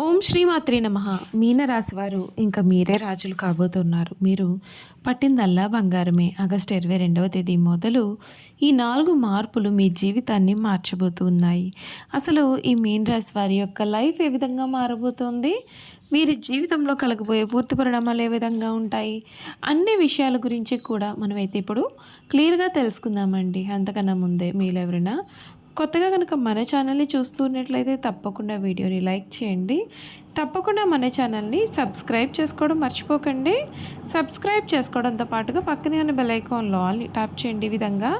ఓం శ్రీమాత్రే నమః. మీనరాశి వారు ఇంకా మీరే రాజులు కాబోతున్నారు. మీరు పట్టిందల్లా బంగారమే. ఆగస్టు 22వ తేదీ మొదలు ఈ 4 మార్పులు మీ జీవితాన్ని మార్చబోతున్నాయి. అసలు ఈ మీన రాశి వారి యొక్క లైఫ్ ఏ విధంగా మారబోతోంది? వీరి జీవితంలో కలగబోయే పూర్తి పరిణామాలు ఏ విధంగా ఉంటాయి? అన్ని విషయాల గురించి కూడా మనమైతే ఇప్పుడు క్లియర్‌గా తెలుసుకుందామండి. అంతకన్నా ముందే మీరెవరైనా కొత్తగా కనుక మన ఛానల్ని చూస్తున్నట్లయితే తప్పకుండా వీడియోని లైక్ చేయండి. తప్పకుండా మన ఛానల్ని సబ్స్క్రైబ్ చేసుకోవడం మర్చిపోకండి. సబ్స్క్రైబ్ చేసుకోవడంతో పాటుగా పక్కనే ఉన్న బెల్ ఐకాన్లో ఆల్ని ట్యాప్ చేయండి. ఈ విధంగా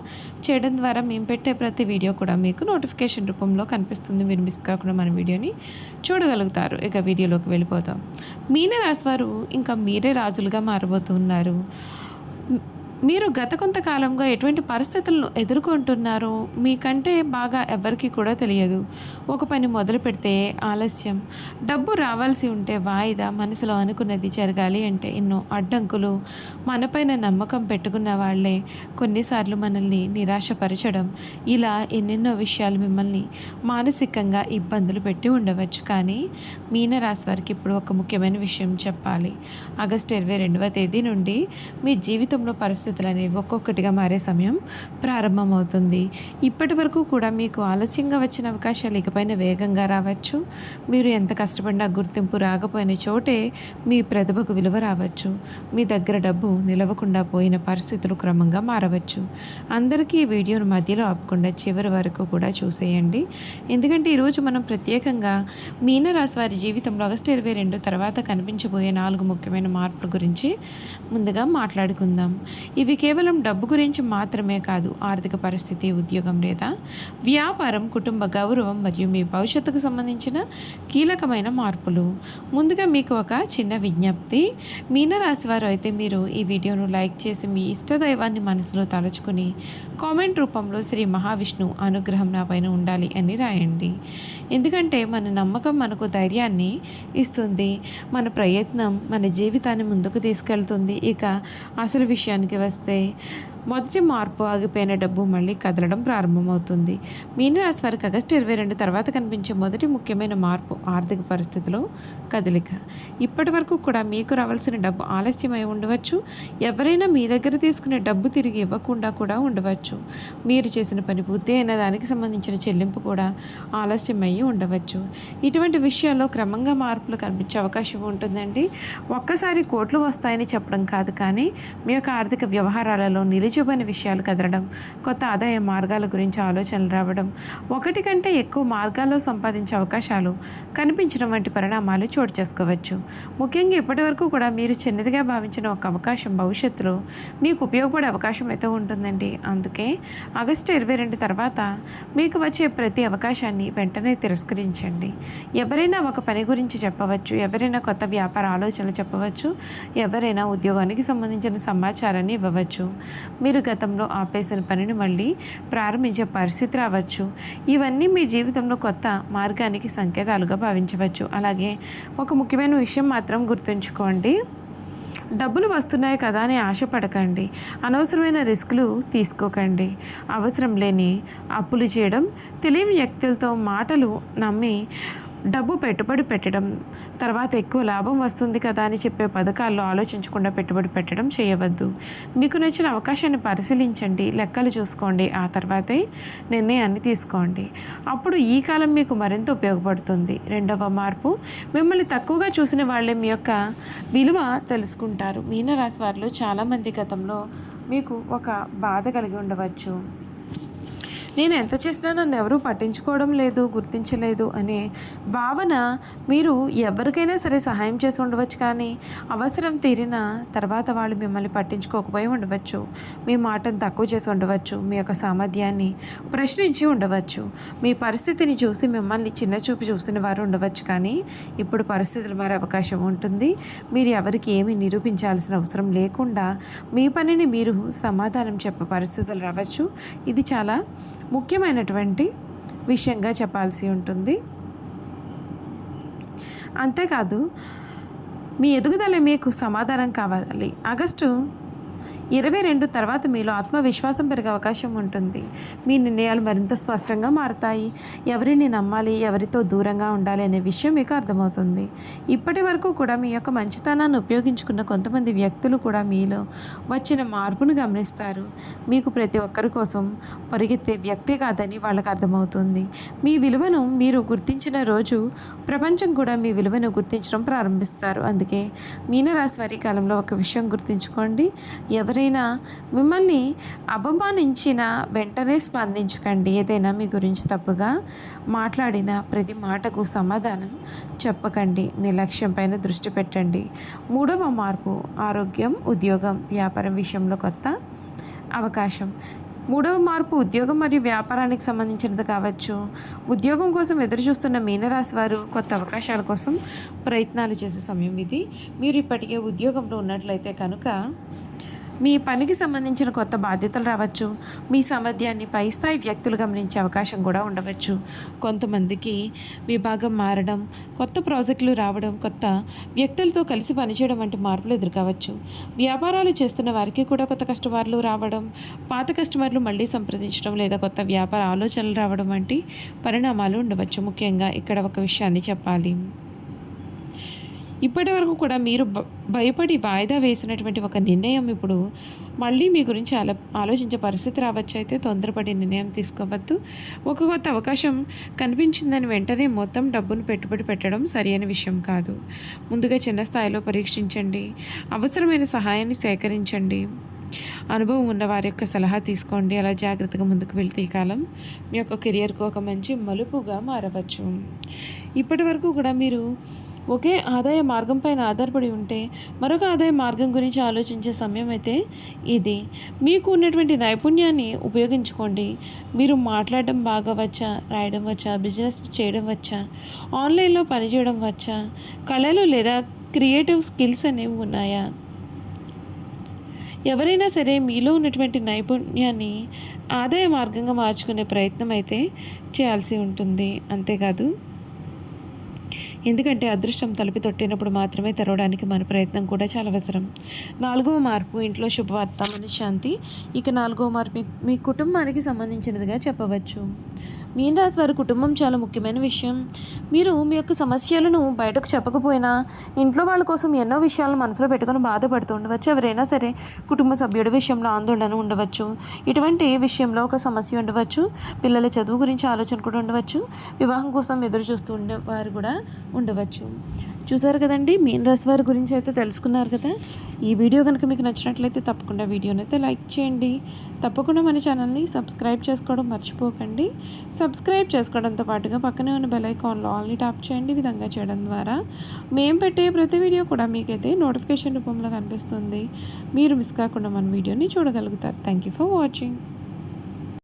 చేయడం ద్వారా మేము పెట్టే ప్రతి వీడియో కూడా మీకు నోటిఫికేషన్ రూపంలో కనిపిస్తుంది. మీరు మిస్ కాకుండా మన వీడియోని చూడగలుగుతారు. ఇక వీడియోలోకి వెళ్ళిపోతాం. మీనరాశి వారు ఇంకా మీరే రాజులుగా మారబోతున్నారు. మీరు గత కొంతకాలంగా ఎటువంటి పరిస్థితులను ఎదుర్కొంటున్నారో మీకంటే బాగా ఎవరికీ కూడా తెలియదు. ఒక పని మొదలు పెడితే ఆలస్యం, డబ్బు రావాల్సి ఉంటే వాయిదా, మనసులో అనుకున్నది జరగాలి అంటే ఎన్నో అడ్డంకులు, మనపైన నమ్మకం పెట్టుకున్న వాళ్ళే కొన్నిసార్లు మనల్ని నిరాశపరచడం, ఇలా ఎన్నెన్నో విషయాలు మిమ్మల్ని మానసికంగా ఇబ్బందులు పెట్టి ఉండవచ్చు. కానీ మీనరాశి వారికి ఇప్పుడు ఒక ముఖ్యమైన విషయం చెప్పాలి. ఆగస్టు 22వ తేదీ నుండి మీ జీవితంలో పరిస్థితులు అనేవి ఒక్కొక్కటిగా మారే సమయం ప్రారంభమవుతుంది. ఇప్పటి వరకు కూడా మీకు ఆలస్యంగా వచ్చిన అవకాశాలు ఇకపైన వేగంగా రావచ్చు. మీరు ఎంత కష్టపడినా గుర్తింపు రాకపోయిన చోటే మీ ప్రతిభకు విలువ రావచ్చు. మీ దగ్గర డబ్బు నిలవకుండా పోయిన పరిస్థితులు క్రమంగా మారవచ్చు. అందరికీ ఈ వీడియోను మధ్యలో ఆపకుండా చివరి వరకు కూడా చూసేయండి. ఎందుకంటే ఈరోజు మనం ప్రత్యేకంగా మీనరాశి వారి జీవితంలో ఆగస్టు 22 తర్వాత కనిపించబోయే 4 ముఖ్యమైన మార్పుల గురించి ముందుగా మాట్లాడుకుందాం. ఇవి కేవలం డబ్బు గురించి మాత్రమే కాదు, ఆర్థిక పరిస్థితి, ఉద్యోగం లేదా వ్యాపారం, కుటుంబ గౌరవం మరియు మీ భవిష్యత్తుకు సంబంధించిన కీలకమైన మార్పులు. ముందుగా మీకు ఒక చిన్న విజ్ఞప్తి. మీనరాశి వారు అయితే మీరు ఈ వీడియోను లైక్ చేసి మీ ఇష్టదైవాన్ని మనసులో తలుచుకుని కామెంట్ రూపంలో శ్రీ మహావిష్ణు అనుగ్రహం నా పైన ఉండాలి అని రాయండి. ఎందుకంటే మన నమ్మకం మనకు ధైర్యాన్ని ఇస్తుంది. మన ప్రయత్నం మన జీవితాన్ని ముందుకు తీసుకెళ్తుంది. ఇక అసలు విషయానికి వస్తే మొదటి మార్పు, ఆగిపోయిన డబ్బు మళ్ళీ కదలడం ప్రారంభమవుతుంది. మీనరాశి వారికి ఆగస్టు 22 తర్వాత కనిపించే మొదటి ముఖ్యమైన మార్పు ఆర్థిక పరిస్థితిలో కదలిక. ఇప్పటి వరకు కూడా మీకు రావాల్సిన డబ్బు ఆలస్యమై ఉండవచ్చు. ఎవరైనా మీ దగ్గర తీసుకునే డబ్బు తిరిగి ఇవ్వకుండా కూడా ఉండవచ్చు. మీరు చేసిన పని పూర్తి అయిన దానికి సంబంధించిన చెల్లింపు కూడా ఆలస్యమయ్యి ఉండవచ్చు. ఇటువంటి విషయాల్లో క్రమంగా మార్పులు కనిపించే అవకాశం ఉంటుందండి. ఒక్కసారి కోట్లు వస్తాయని చెప్పడం కాదు, కానీ మీ యొక్క ఆర్థిక వ్యవహారాలలో నిలిచిపోయిన విషయాలు కదలడం, కొత్త ఆదాయ మార్గాల గురించి ఆలోచనలు రావడం, ఒకటి కంటే ఎక్కువ మార్గాల్లో సంపాదించే అవకాశాలు కనిపించడం వంటి పరిణామాలు చోటు చేసుకోవచ్చు. ముఖ్యంగా ఇప్పటివరకు కూడా మీరు చిన్నదిగా భావించిన ఒక అవకాశం భవిష్యత్తులో మీకు ఉపయోగపడే అవకాశం అయితే ఉంటుందండి. అందుకే ఆగస్టు 22 తర్వాత మీకు వచ్చే ప్రతి అవకాశాన్ని వెంటనే తిరస్కరించండి. ఎవరైనా ఒక పని గురించి చెప్పవచ్చు, ఎవరైనా కొత్త వ్యాపార ఆలోచనలు చెప్పవచ్చు, ఎవరైనా ఉద్యోగానికి సంబంధించిన సమాచారాన్ని ఇవ్వవచ్చు. మీరు గతంలో ఆపేసిన పనిని మళ్ళీ ప్రారంభించే పరిస్థితి రావచ్చు. ఇవన్నీ మీ జీవితంలో కొత్త మార్గానికి సంకేతాలుగా భావించవచ్చు. అలాగే ఒక ముఖ్యమైన విషయం మాత్రం గుర్తుంచుకోండి. డబ్బులు వస్తున్నాయి కదా అని ఆశపడకండి. అనవసరమైన రిస్కులు తీసుకోకండి. అవసరం లేని అప్పులు చేయడం, తెలియని వ్యక్తులతో మాటలు నమ్మి డబ్బు పెట్టుబడి పెట్టడం, తర్వాత ఎక్కువ లాభం వస్తుంది కదా అని చెప్పే పథకాల్లో ఆలోచించకుండా పెట్టుబడి పెట్టడం చేయవద్దు. మీకు నచ్చిన అవకాశాన్ని పరిశీలించండి, లెక్కలు చూసుకోండి, ఆ తర్వాతే నిర్ణయాన్ని తీసుకోండి. అప్పుడు ఈ కాలం మీకు మరింత ఉపయోగపడుతుంది. రెండవ మార్పు, మిమ్మల్ని తక్కువగా చూసిన వాళ్ళే మీ యొక్క విలువ తెలుసుకుంటారు. మీనరాశి వారిలో చాలామంది గతంలో మీకు ఒక బాధ కలిగి ఉండవచ్చు. నేను ఎంత చేసినా నన్ను ఎవరూ పట్టించుకోవడం లేదు, గుర్తించలేదు అనే భావన. మీరు ఎవరికైనా సరే సహాయం చేసి ఉండవచ్చు, కానీ అవసరం తీరిన తర్వాత వాళ్ళు మిమ్మల్ని పట్టించుకోకపోయి ఉండవచ్చు. మీ మాటను తక్కువ చేసి ఉండవచ్చు, మీ యొక్క సామర్థ్యాన్ని ప్రశ్నించి ఉండవచ్చు, మీ పరిస్థితిని చూసి మిమ్మల్ని చిన్న చూపు చూసిన వారు ఉండవచ్చు. కానీ ఇప్పుడు పరిస్థితులు మారే అవకాశం ఉంటుంది. మీరు ఎవరికి ఏమీ నిరూపించాల్సిన అవసరం లేకుండా మీ పనిని మీరు సమాధానం చెప్పే పరిస్థితులు రావచ్చు. ఇది చాలా ముఖ్యమైనటువంటి విషయంగా చెప్పాల్సి ఉంటుంది. అంతేకాదు, మీ ఎదుగుదల మీకు సమాధానం కావాలి. ఆగస్టు 22 తర్వాత మీలో ఆత్మవిశ్వాసం పెరిగే అవకాశం ఉంటుంది. మీ నిర్ణయాలు మరింత స్పష్టంగా మారతాయి. ఎవరిని నమ్మాలి, ఎవరితో దూరంగా ఉండాలి అనే విషయం మీకు అర్థమవుతుంది. ఇప్పటి వరకు కూడా మీ యొక్క మంచితనాన్ని ఉపయోగించుకున్న కొంతమంది వ్యక్తులు కూడా మీలో వచ్చిన మార్పును గమనిస్తారు. మీకు ప్రతి ఒక్కరి కోసం పరిగెత్తే వ్యక్తి కాదని వాళ్ళకి అర్థమవుతుంది. మీ విలువను మీరు గుర్తించిన రోజు ప్రపంచం కూడా మీ విలువను గుర్తించడం ప్రారంభిస్తారు. అందుకే మీనరాశి వారి కాలంలో ఒక విషయం గుర్తుంచుకోండి. ఎవరైనా మిమ్మల్ని అవమానించిన వెంటనే స్పందించకండి. ఏదైనా మీ గురించి తప్పుగా మాట్లాడిన ప్రతి మాటకు సమాధానం చెప్పకండి. మీ లక్ష్యం పైన దృష్టి పెట్టండి. 3వ మార్పు ఆరోగ్యం, ఉద్యోగం, వ్యాపారం విషయంలో కొత్త అవకాశం. 3వ మార్పు ఉద్యోగం మరియు వ్యాపారానికి సంబంధించినది కావచ్చు. ఉద్యోగం కోసం ఎదురు చూస్తున్న మీనరాశి వారు కొత్త అవకాశాల కోసం ప్రయత్నాలు చేసే సమయం ఇది. మీరు ఇప్పటికే ఉద్యోగంలో ఉన్నట్లయితే కనుక మీ పనికి సంబంధించిన కొత్త బాధ్యతలు రావచ్చు. మీ సామర్థ్యాన్ని పై స్థాయి వ్యక్తులు గమనించే అవకాశం కూడా ఉండవచ్చు. కొంతమందికి విభాగం మారడం, కొత్త ప్రాజెక్టులు రావడం, కొత్త వ్యక్తులతో కలిసి పనిచేయడం వంటి మార్పులు ఎదుర్కోవచ్చు. వ్యాపారాలు చేస్తున్న వారికి కూడా కొత్త కస్టమర్లు రావడం, పాత కస్టమర్లు మళ్ళీ సంప్రదించడం లేదా కొత్త వ్యాపార ఆలోచనలు రావడం వంటి పరిణామాలు ఉండవచ్చు. ముఖ్యంగా ఇక్కడ ఒక విషయాన్ని చెప్పాలి. ఇప్పటి వరకు కూడా మీరు భయపడి వాయిదా వేసినటువంటి ఒక నిర్ణయం ఇప్పుడు మళ్ళీ మీ గురించి ఆలోచించే పరిస్థితి రావచ్చు. అయితే తొందరపడి నిర్ణయం తీసుకోవద్దు. ఒక కొత్త అవకాశం కనిపించిందని వెంటనే మొత్తం డబ్బును పెట్టుబడి పెట్టడం సరైన విషయం కాదు. ముందుగా చిన్న స్థాయిలో పరీక్షించండి. అవసరమైన సహాయాన్ని సేకరించండి. అనుభవం ఉన్న వారి యొక్క సలహా తీసుకోండి. అలా జాగ్రత్తగా ముందుకు వెళ్తే ఈ కాలం మీ యొక్క కెరియర్కు ఒక మంచి మలుపుగా మారవచ్చు. ఇప్పటి వరకు కూడా మీరు ఒకే ఆదాయ మార్గం పైన ఆధారపడి ఉంటే మరొక ఆదాయ మార్గం గురించి ఆలోచించే సమయం అయితే ఇది. మీకు ఉన్నటువంటి నైపుణ్యాన్ని ఉపయోగించుకోండి. మీరు మాట్లాడడం బాగా వచ్చా, రాయడం వచ్చా, బిజినెస్ చేయడం వచ్చా, ఆన్లైన్లో పనిచేయడం వచ్చా, కళలు లేదా క్రియేటివ్ స్కిల్స్ అనేవి ఉన్నాయా? ఎవరైనా సరే మీలో ఉన్నటువంటి నైపుణ్యాన్ని ఆదాయ మార్గంగా మార్చుకునే ప్రయత్నం అయితే చేయాల్సి ఉంటుంది. అంతేకాదు, ఎందుకంటే అదృష్టం తలుపు తొట్టినప్పుడు మాత్రమే తెరవడానికి మన ప్రయత్నం కూడా చాలా అవసరం. 4వ మార్పు ఇంట్లో శుభవార్త, మనశ్శాంతి. ఇక 4వ మార్పు మీ కుటుంబానికి సంబంధించినదిగా చెప్పవచ్చు. మీనరాశి వారి కుటుంబం చాలా ముఖ్యమైన విషయం. మీరు మీ యొక్క సమస్యలను బయటకు చెప్పకపోయినా ఇంట్లో వాళ్ళ కోసం ఎన్నో విషయాలను మనసులో పెట్టుకొని బాధపడుతూ ఉండవచ్చు. ఎవరైనా సరే కుటుంబ సభ్యుడి విషయంలో ఆందోళన ఉండవచ్చు. ఇటువంటి విషయంలో ఒక సమస్య ఉండవచ్చు. పిల్లల చదువు గురించి ఆలోచన కూడా ఉండవచ్చు. వివాహం కోసం ఎదురు చూస్తూ ఉండేవారు కూడా ఉండవచ్చు. చూసారు కదండి, మీనరాశి వారి గురించి అయితే తెలుసుకున్నారు కదా. ఈ వీడియో కనుక మీకు నచ్చినట్లయితే తప్పకుండా వీడియోని అయితే లైక్ చేయండి. తప్పకుండా మన ఛానల్ని సబ్స్క్రైబ్ చేసుకోవడం మర్చిపోకండి. సబ్స్క్రైబ్ చేసుకోవడంతో పాటుగా పక్కనే ఉన్న బెల్ ఐకాన్లో ఆల్ని ట్యాప్ చేయండి. ఈ విధంగా చేయడం ద్వారా మేము పెట్టే ప్రతి వీడియో కూడా మీకైతే నోటిఫికేషన్ రూపంలో కనిపిస్తుంది. మీరు మిస్ కాకుండా మన వీడియోని చూడగలుగుతారు. Thank you for watching.